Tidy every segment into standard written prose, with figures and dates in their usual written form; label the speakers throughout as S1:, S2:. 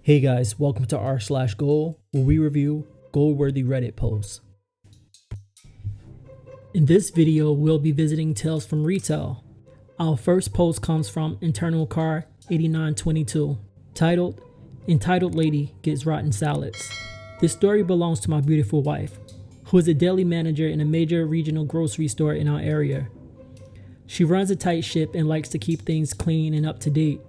S1: Hey guys, welcome to r/goal, where we review goal-worthy Reddit posts. In this video, we'll be visiting Tales from Retail. Our first post comes from Internal Car 8922, titled, "Entitled Lady Gets Rotten Salads." This story belongs to my beautiful wife, who is a deli manager in a major regional grocery store in our area. She runs a tight ship and likes to keep things clean and up to date.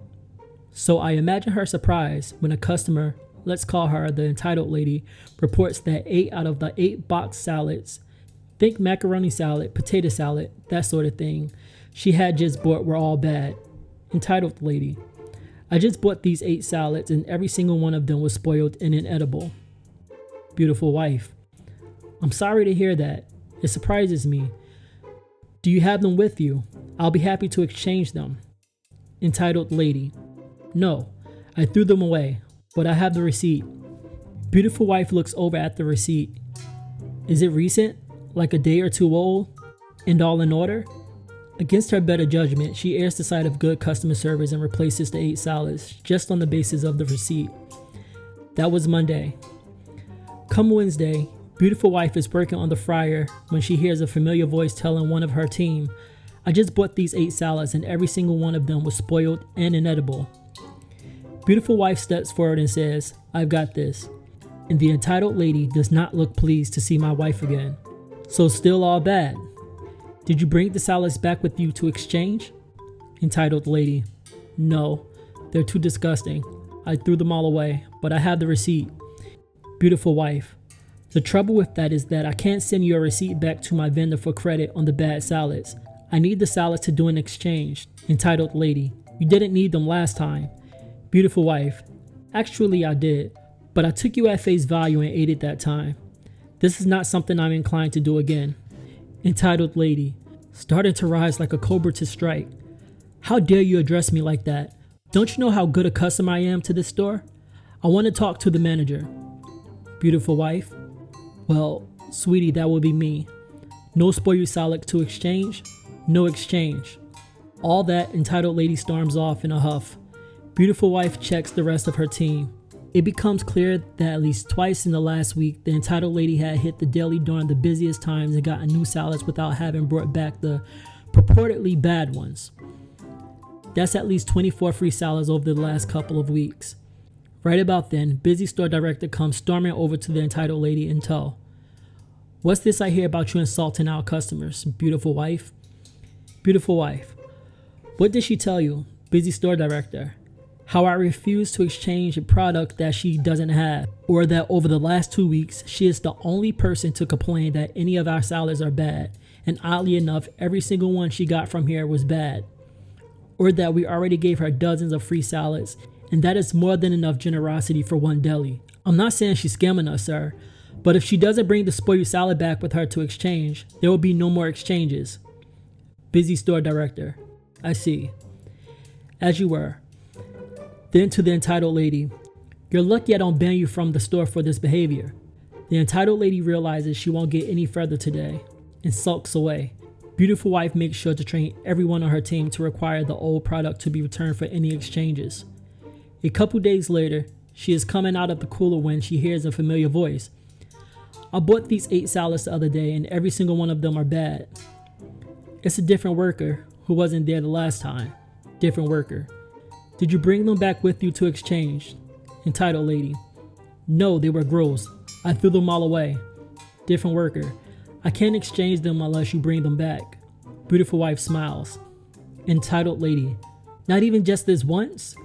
S1: So I imagine her surprise when a customer, let's call her the entitled lady, reports that 8 out of the 8 boxed salads, think macaroni salad, potato salad, that sort of thing, she had just bought were all bad. Entitled lady: "I just bought these 8 salads and every single one of them was spoiled and inedible." Beautiful wife: "I'm sorry to hear that. It surprises me. Do you have them with you? I'll be happy to exchange them." Entitled lady: "No, I threw them away, but I have the receipt." Beautiful wife looks over at the receipt. Is it recent, like a day or two old, and all in order? Against her better judgment, she errs the side of good customer service and replaces the 8 salads just on the basis of the receipt. That was Monday. Come Wednesday, beautiful wife is working on the fryer when she hears a familiar voice telling one of her team, "I just bought these 8 salads and every single one of them was spoiled and inedible." Beautiful wife steps forward and says, "I've got this." And the entitled lady does not look pleased to see my wife again. "So still all bad? Did you bring the salads back with you to exchange?" Entitled lady: "No, they're too disgusting. I threw them all away, but I have the receipt." Beautiful wife: "The trouble with that is that I can't send your receipt back to my vendor for credit on the bad salads. I need the salads to do an exchange." Entitled lady: "You didn't need them last time." Beautiful wife: "Actually I did, but I took you at face value and ate it that time. This is not something I'm inclined to do again." Entitled lady, starting to rise like a cobra to strike: "How dare you address me like that? Don't you know how good a customer I am to this store? I want to talk to the manager." Beautiful wife: "Well, sweetie, that will be me. No spoiled salad to exchange? No exchange." All that, entitled lady storms off in a huff. Beautiful wife checks the rest of her team. It becomes clear that at least twice in the last week, the entitled lady had hit the deli during the busiest times and gotten new salads without having brought back the purportedly bad ones. That's at least 24 free salads over the last couple of weeks. Right about then, busy store director comes storming over to the entitled lady in tow. "What's this I hear about you insulting our customers?" Beautiful wife: "Beautiful wife, what did she tell you?" Busy store director: "How I refuse to exchange a product that she doesn't have, or that over the last 2 weeks, she is the only person to complain that any of our salads are bad, and oddly enough, every single one she got from here was bad. Or that we already gave her dozens of free salads, and that is more than enough generosity for one deli. I'm not saying she's scamming us, sir, but if she doesn't bring the spoiled salad back with her to exchange, there will be no more exchanges." Busy store director: "I see. As you were." Then to the entitled lady: "You're lucky I don't ban you from the store for this behavior." The entitled lady realizes she won't get any further today and sulks away. Beautiful wife makes sure to train everyone on her team to require the old product to be returned for any exchanges. A couple days later, she is coming out of the cooler when she hears a familiar voice. "I bought these 8 salads the other day and every single one of them are bad." It's a different worker who wasn't there the last time. Different worker: "Did you bring them back with you to exchange?" Entitled lady: "No, they were gross. I threw them all away." Different worker: "I can't exchange them unless you bring them back." Beautiful wife smiles. Entitled lady: "Not even just this once?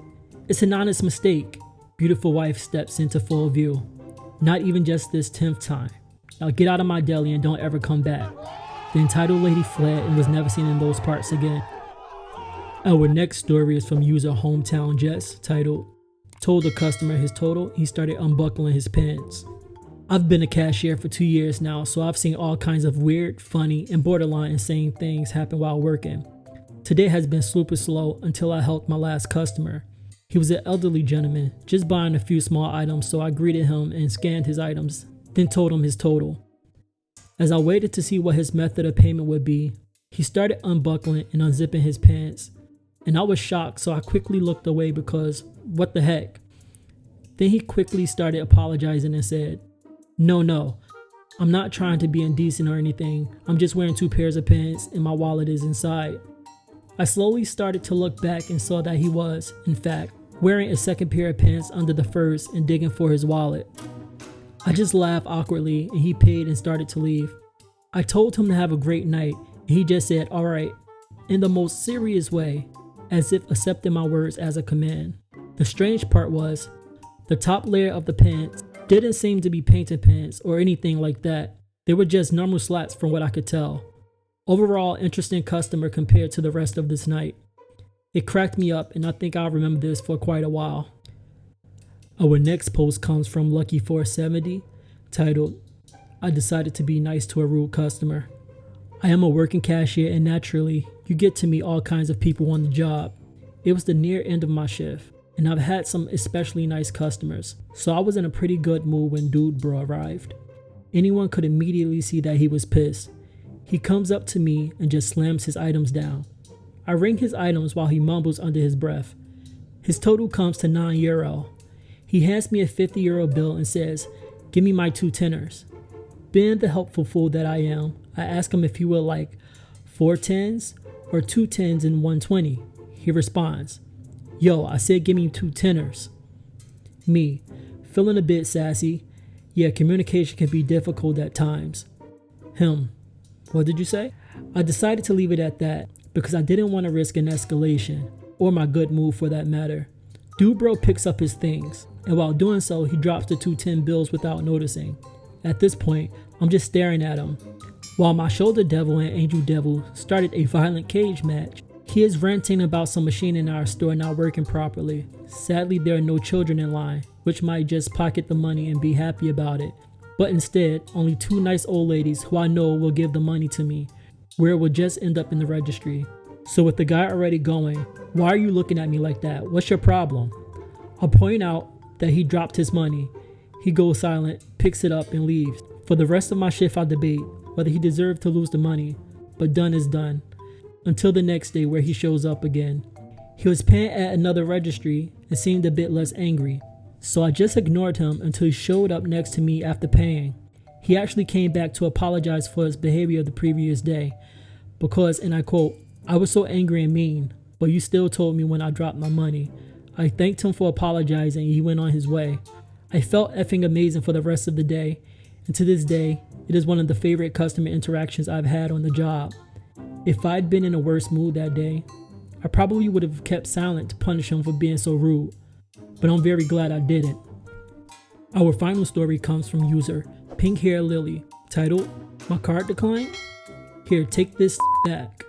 S1: It's an honest mistake." Beautiful wife steps into full view. "Not even just this 10th time. Now get out of my deli and don't ever come back." The entitled lady fled and was never seen in those parts again. Our next story is from user Hometown Jess, titled, "Told the customer his total, he started unbuckling his pants." I've been a cashier for 2 years now, so I've seen all kinds of weird, funny, and borderline insane things happen while working. Today has been super slow until I helped my last customer. He was an elderly gentleman, just buying a few small items, so I greeted him and scanned his items, then told him his total. As I waited to see what his method of payment would be, he started unbuckling and unzipping his pants, and I was shocked, so I quickly looked away because, what the heck? Then he quickly started apologizing and said, No, I'm not trying to be indecent or anything. I'm just wearing 2 pairs of pants and my wallet is inside. I slowly started to look back and saw that he was, in fact, wearing a second pair of pants under the first and digging for his wallet. I just laughed awkwardly and he paid and started to leave. I told him to have a great night and he just said, all right, in the most serious way, as if accepting my words as a command. The strange part was, the top layer of the pants didn't seem to be painted pants or anything like that. They were just normal slats from what I could tell. Overall, interesting customer compared to the rest of this night. It cracked me up and I think I'll remember this for quite a while. Our next post comes from Lucky470, titled, I decided to be nice to a rude customer. I am a working cashier and naturally, you get to meet all kinds of people on the job. It was the near end of my shift and I've had some especially nice customers, so I was in a pretty good mood when Dude Bro arrived. Anyone could immediately see that he was pissed. He comes up to me and just slams his items down. I ring his items while he mumbles under his breath. His total comes to €9. He hands me a €50 bill and says, give me my 2 tenors. Being the helpful fool that I am, I ask him if he would like 4 10s or 2 10s and 120. He responds, yo, I said give me 2 tenors. Me, feeling a bit sassy. Yeah, communication can be difficult at times. Him, what did you say? I decided to leave it at that because I didn't want to risk an escalation, or my good mood for that matter. Dude Bro picks up his things, and while doing so, he drops the 2 10 bills without noticing. At this point, I'm just staring at him, while my shoulder devil and angel devil started a violent cage match. He is ranting about some machine in our store not working properly. Sadly, there are no children in line, which might just pocket the money and be happy about it. But instead, only 2 nice old ladies who I know will give the money to me, where it will just end up in the registry. So with the guy already going, why are you looking at me like that? What's your problem? I'll point out that he dropped his money. He goes silent, picks it up and leaves. For the rest of my shift I debate whether he deserved to lose the money, but done is done. Until the next day where he shows up again. He was paying at another registry and seemed a bit less angry. So I just ignored him until he showed up next to me after paying. He actually came back to apologize for his behavior the previous day because, and I quote, I was so angry and mean, but you still told me when I dropped my money. I thanked him for apologizing and he went on his way. I felt effing amazing for the rest of the day, and to this day, it is one of the favorite customer interactions I've had on the job. If I'd been in a worse mood that day, I probably would have kept silent to punish him for being so rude, but I'm very glad I didn't. Our final story comes from user Pink Hair Lily, titled, My Card Declined? Here, take this back.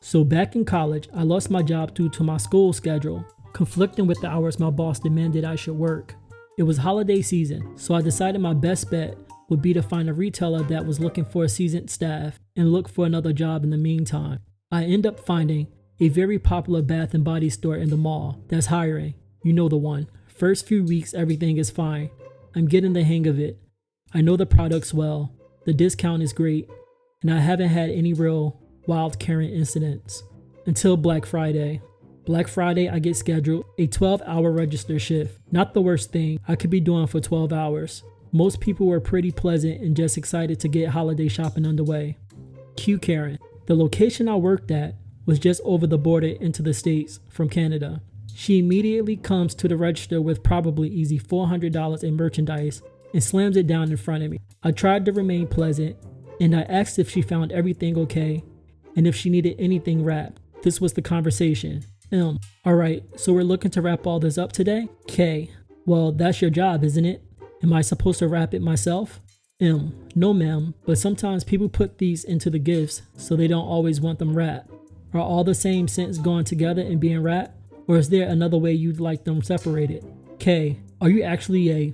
S1: So back in college, I lost my job due to my school schedule, conflicting with the hours my boss demanded I should work. It was holiday season, so I decided my best bet would be to find a retailer that was looking for a seasoned staff and look for another job in the meantime. I end up finding a very popular bath and body store in the mall that's hiring. You know the one. First few weeks, everything is fine. I'm getting the hang of it. I know the products well. The discount is great, and I haven't had any real wild Karen incidents until Black Friday. Black Friday, I get scheduled a 12-hour register shift. Not the worst thing I could be doing for 12 hours. Most people were pretty pleasant and just excited to get holiday shopping underway. Q Karen. The location I worked at was just over the border into the States from Canada. She immediately comes to the register with probably easy $400 in merchandise and slams it down in front of me. I tried to remain pleasant and I asked if she found everything okay and if she needed anything wrapped. This was the conversation. Alright, so we're looking to wrap all this up today? K. Well, that's your job, isn't it? Am I supposed to wrap it myself? No ma'am, but sometimes people put these into the gifts so they don't always want them wrapped. Are all the same scents going together and being wrapped? Or is there another way you'd like them separated? K. Are you actually a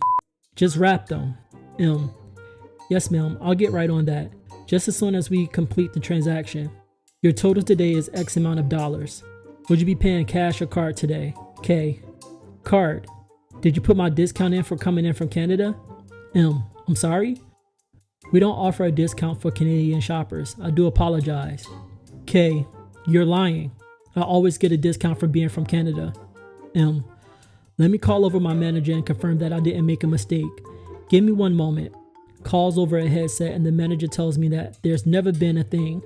S1: just wrap them? Yes ma'am, I'll get right on that. Just as soon as we complete the transaction. Your total today is X amount of dollars. Would you be paying cash or card today? K. Card. Did you put my discount in for coming in from Canada? I'm sorry? We don't offer a discount for Canadian shoppers. I do apologize. K. You're lying. I always get a discount for being from Canada. Let me call over my manager and confirm that I didn't make a mistake. Give me one moment. Calls over a headset and the manager tells me that there's never been a thing.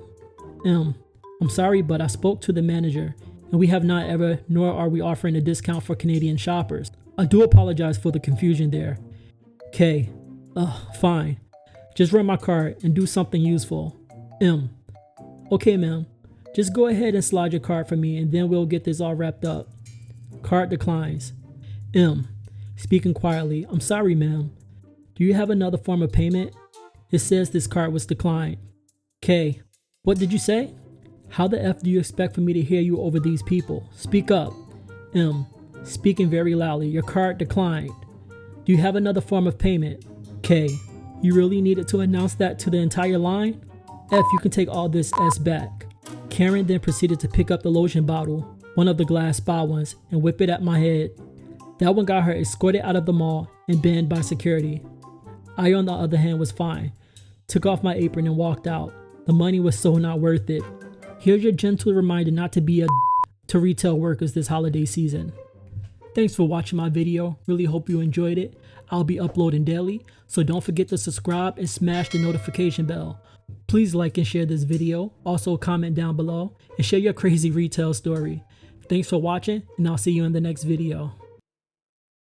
S1: I'm sorry, but I spoke to the manager and we have not ever, nor are we offering a discount for Canadian shoppers. I do apologize for the confusion there. K. Fine. Just run my card and do something useful. Okay, ma'am. Just go ahead and slide your card for me and then we'll get this all wrapped up. Card declines. Speaking quietly, I'm sorry, ma'am. Do you have another form of payment? It says this card was declined. K. What did you say? How the F do you expect for me to hear you over these people? Speak up. Speaking very loudly, your card declined. Do you have another form of payment? K. You really needed to announce that to the entire line? F, you can take all this S back. Karen then proceeded to pick up the lotion bottle, one of the glass spa ones, and whip it at my head. That one got her escorted out of the mall and banned by security. I, on the other hand, was fine. Took off my apron and walked out. The money was so not worth it. Here's your gentle reminder not to be a to retail workers this holiday season. Thanks for watching my video. Really hope you enjoyed it. I'll be uploading daily, so don't forget to subscribe and smash the notification bell. Please like and share this video. Also comment down below and share your crazy retail story. Thanks for watching, and I'll see you in the next video.